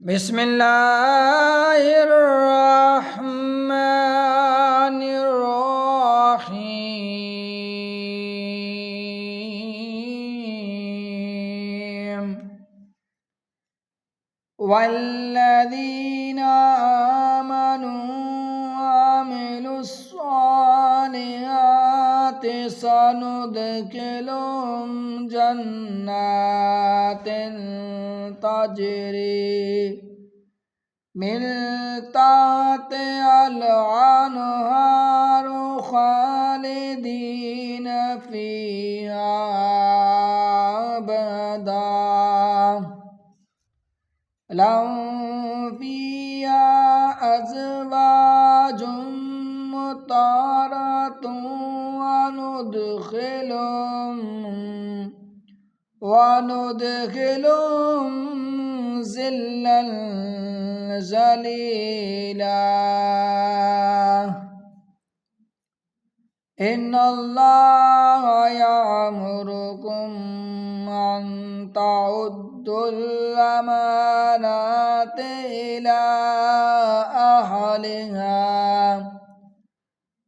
بسم الله الرحمن الرحيم والذين آمنوا وعملوا الصالحات سندخلهم جنات تجري من تحتها الأنهار خالدين فيها أبدا لهم فيها أزواج مطهرة وندخلهم ظلا ظليلا إن الله يأمركم أن تعدوا الأمانات إلى أهلها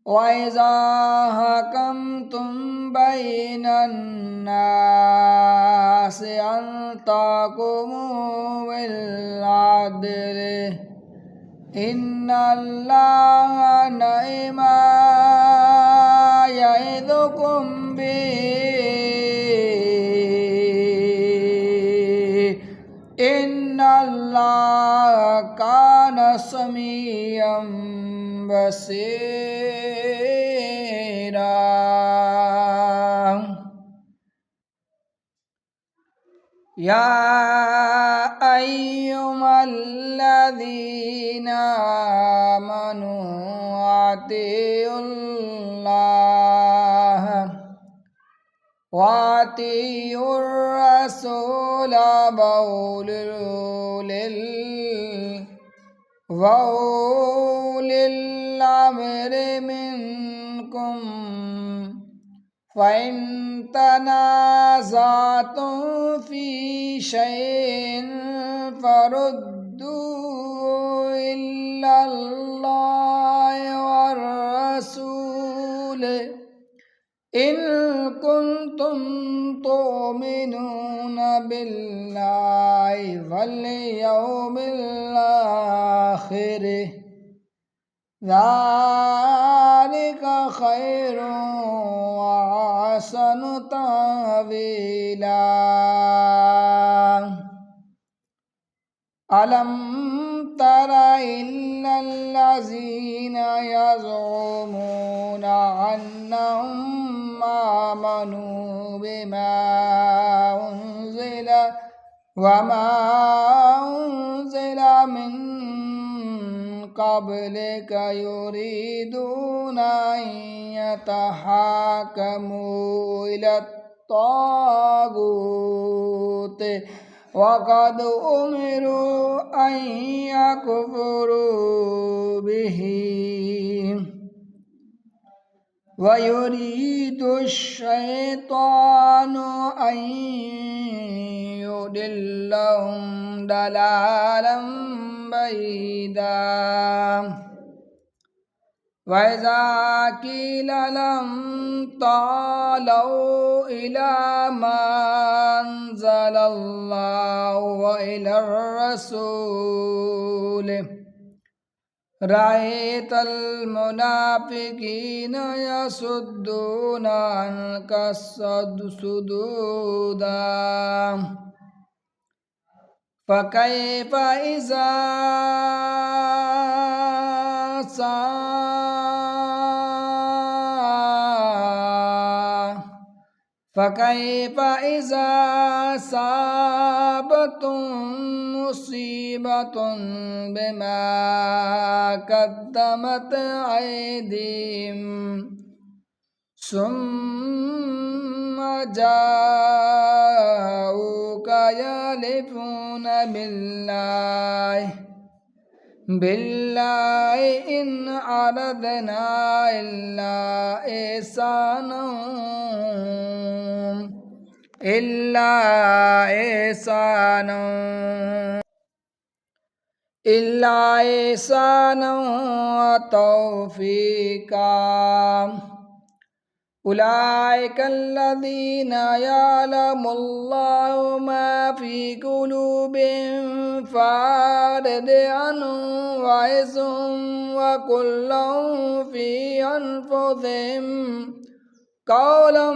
وإذا حكمتم بين الناس أن تحكموا بالعدل إن الله نعم ما يعظكم به إن الله كان سميعا بصيرا يا أيها الذين آمنوا أطيعوا الله وأطيعوا الرسول وأولي الأمر منكم فإن تنازعتم في شيء فردوه إلى الله والرسول إن كنتم تؤمنون بالله واليوم الآخر ذلك خير وأحسن تأويلا ألم تر إلى الذين يزعمون أنهم آمنوا بما أنزل وما أنزل من قبلك يريدون أن يتحاكموا إلى الطاغوت وقد أمروا أن يكفروا به ويريد الشيطان أن يضلهم ضلالا بعيدا وإذا قيل لهم تعالوا إلى ما أنزل الله وإلى الرسول رأيت المنافقين يصدون عنك صدودا فكيف إذا أصابتهم مصيبة بما قدمت أيديهم ثم جاءوك يحلفون بالله إن أردنا إلا إحسانا إلا إحسانا وتوفيقا أولئك الذين يعلم الله ما في قلوبهم فأعرض عنهم وعظهم وقل لهم في أنفسهم قولا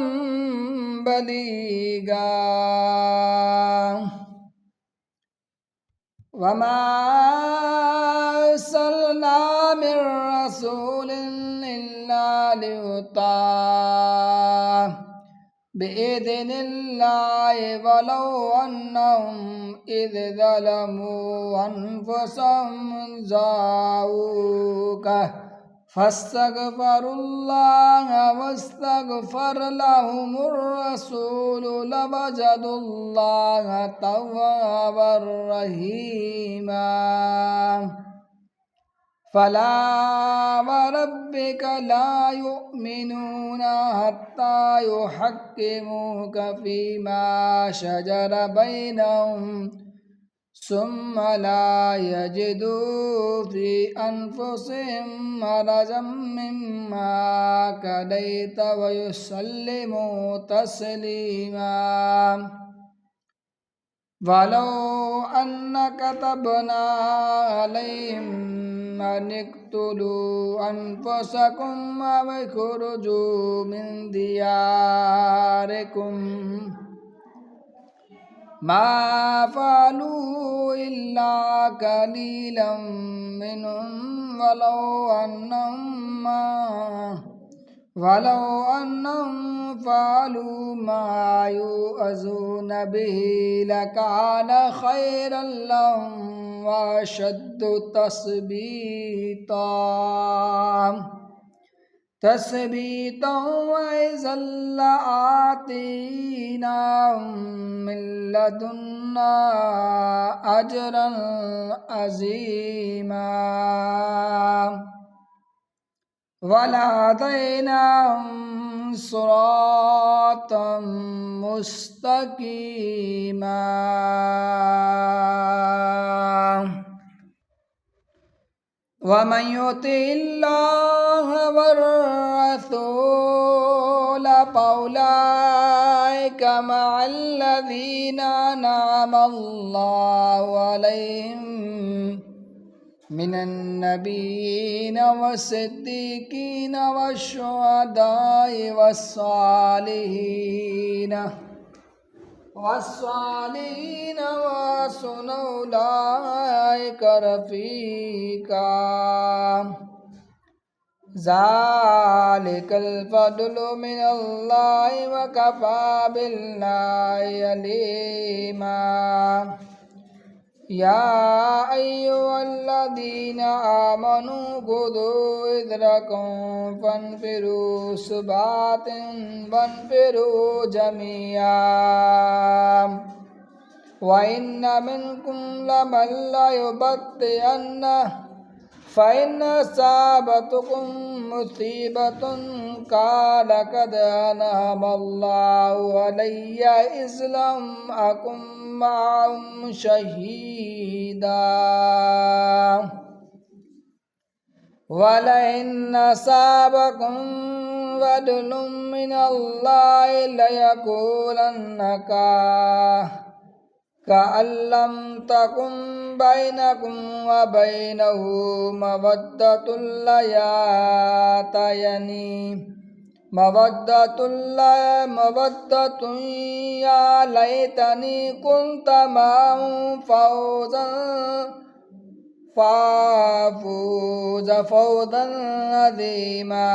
بليغا وما أرسلنا من رسول إلا ليطاع بإذن الله ولو أنهم إذ ظلموا أنفسهم جاءوك فاستغفروا الله واستغفر لهم الرسول لوجدوا الله توابا رحيما فلا وربك لا يؤمنون حتى يحكموك فيما شجر بينهم ثم لا يجدوا في أنفسهم حرجا مما قضيت ويسلموا تسليما ولو أن كتبنا عليهم أن اقتلوا أنفسكم أو اخرجوا من دياركم ما فعلوا إلا قليلا منهم ولو أنهم فعلوا ما يؤذون به لكان خيرا لهم وأشد تثبيتا وإذا لآتيناهم من لدنا أجرا عظيما ولهديناهم صراطا مستقيما ومن يطع الله والرسول فأولئك مع الذين أنعم الله عليهم من النبيين والصديقين والشهداء والصالحين وحسن أولئك رفيقا ذلك الفضل من الله وكفى بالله عليما يا أيها الذين آمنوا خذوا حذركم فانفروا ثبات وانفروا جميعا وإن منكم لمن ليبطئن فإن أصابتكم مصيبة قال قد أنعم الله علي إذ لم أكن معهم شهيدا ولئن أصابكم فضل من الله ليقولن كأن لم تكن بينكم وبينه مودة يا ليتني كنت معهم فافوز فوزا عظيما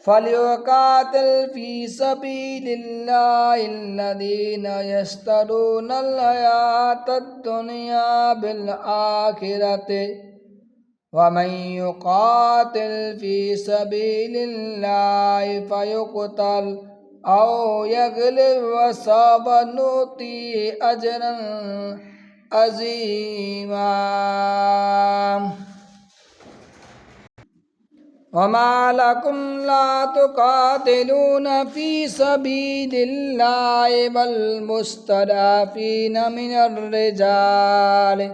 فليقاتل في سبيل الله الذين يشترون الحياة الدنيا بالآخرة ومن يقاتل في سبيل الله فيقتل أو يغلب وسوف نؤتيه أجرا عظيما وما لكم لا تقاتلون في سبيل الله والمستضعفين من الرجال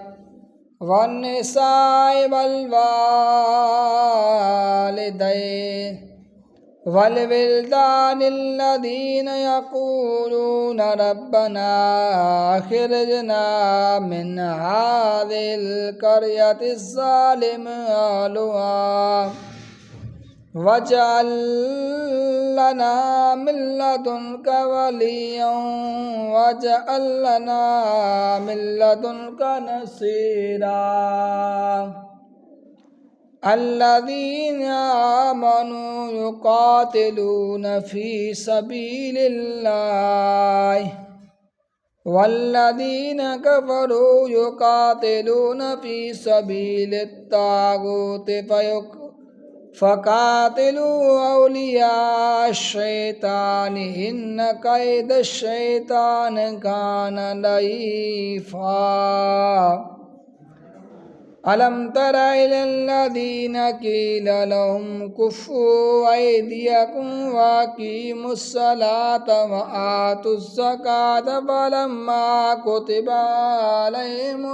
والنساء والوالدين والولدان الذين يقولون ربنا أخرجنا من هذه القرية الظالم أهلها واجعل لنا من لدنك وليا واجعل لنا من لدنك نصيرا الذين آمنوا يقاتلون في سبيل الله والذين كفروا يقاتلون في سبيل الطاغوت فقاتلوا أولياء الشيطان إن كيد الشيطان كان ضعيفا ألم تر إلى الذين قيل لهم كفوا أيديكم وأقيموا الصلاة وآتوا الزكاة فلما كتب عليهم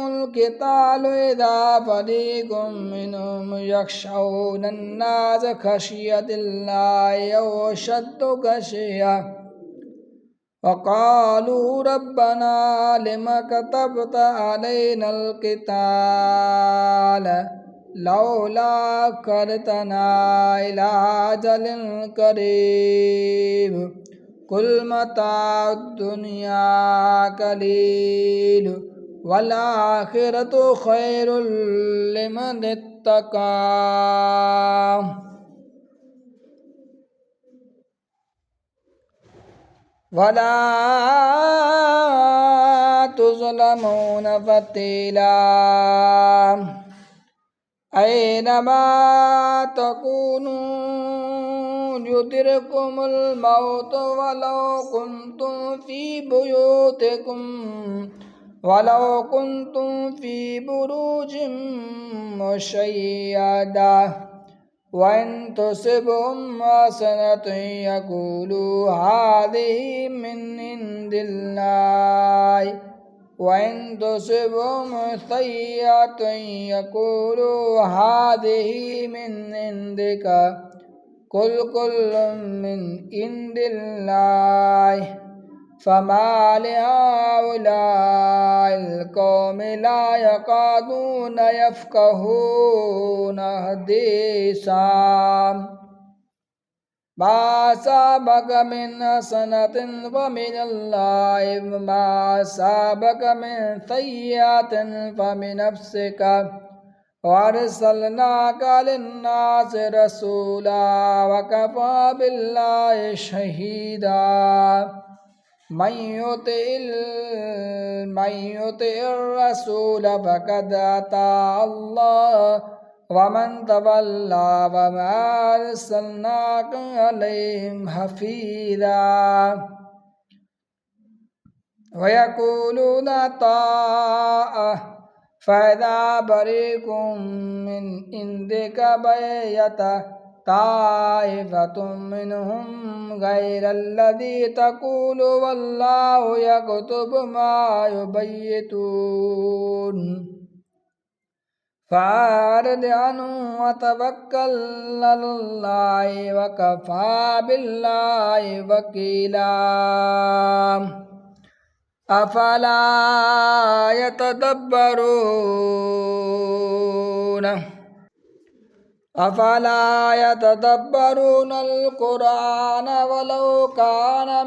القتال إذا فريق منهم يخشون الناس خشية الله أو أشد خشية وقالوا ربنا لم كتبت علينا القتال لولا أخرتنا إلى أجل قريب قل متاع الدنيا قليل والآخرة خير لمن اتقى ولا تظلمون فتيلا أينما تكونوا يدرككم الموت ولو كنتم في بروج مشيدة وإن تصبهم حسنة يقولوا هذه من عند الله وإن تصبهم سيئة يقولوا هذه من عندك قل كل من عند الله فما لهؤلاء القوم لا يكادون يفقهون حديثا ما أصابك من حسنة فمن الله وما أصابك من سيئة فمن نفسك وأرسلناك للناس رسولا وكفى بالله شهيدا من يطع الرسول فقد أطاع الله ومن تولى وما أرسلناك عليهم حفيظا ويقولون طاعة فإذا بريق من عندك بيت طائفة منهم غير الذي تقول والله يكتب ما يبيتون فأعرض عنهم وتوكل على الله وكفى بالله وكيلا أفلا يتدبرون القرآن ولو كان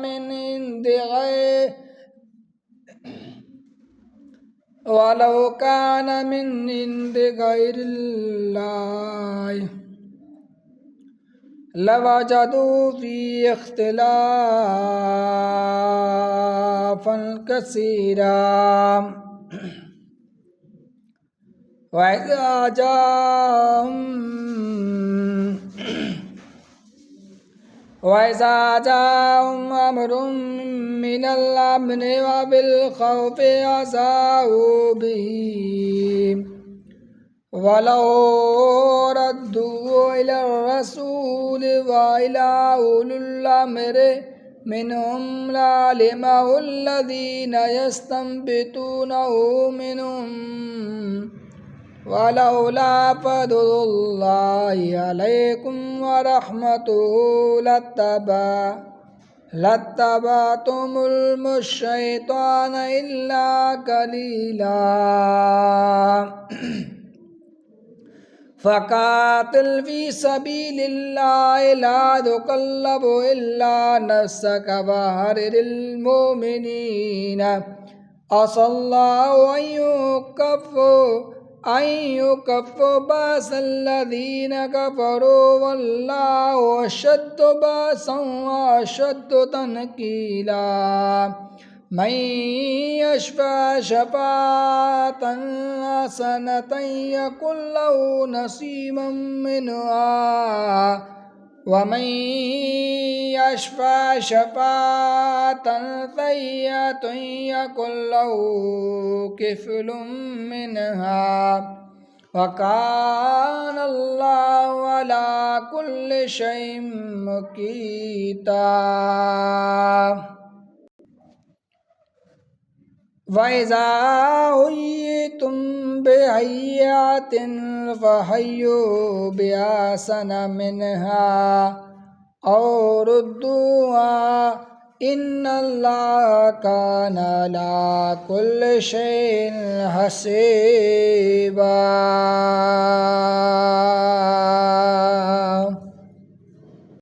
من عند غير الله لوجدوا فيه اختلافا كثيرا وإذا جاءهم أمر من الأمن وبالخوف أذاعوا به ولو ردوا إلى الرسول وإلى أولي الأمر منهم لعلمه الذين يستنبطونه منهم ولولا فضل الله عليكم ورحمته لاتبعتم الشيطان إلا قليلا فقاتل في سبيل الله لا تكلف إلا نفسك وحرر المؤمنين عسى الله أن يكف بأس الذين كفروا والله أشد بأسا وأشد تنكيلا من يشفع شفاعة حسنة يكن له نصيبا منها ومن يشفع شفاعة سيئة يكن له كفل منها وكان الله على كل شيء مقيتا وإذا حييتم بتحية فحيوا بأحسن منها أو ردوها إن الله كان على كل شيء حسيبا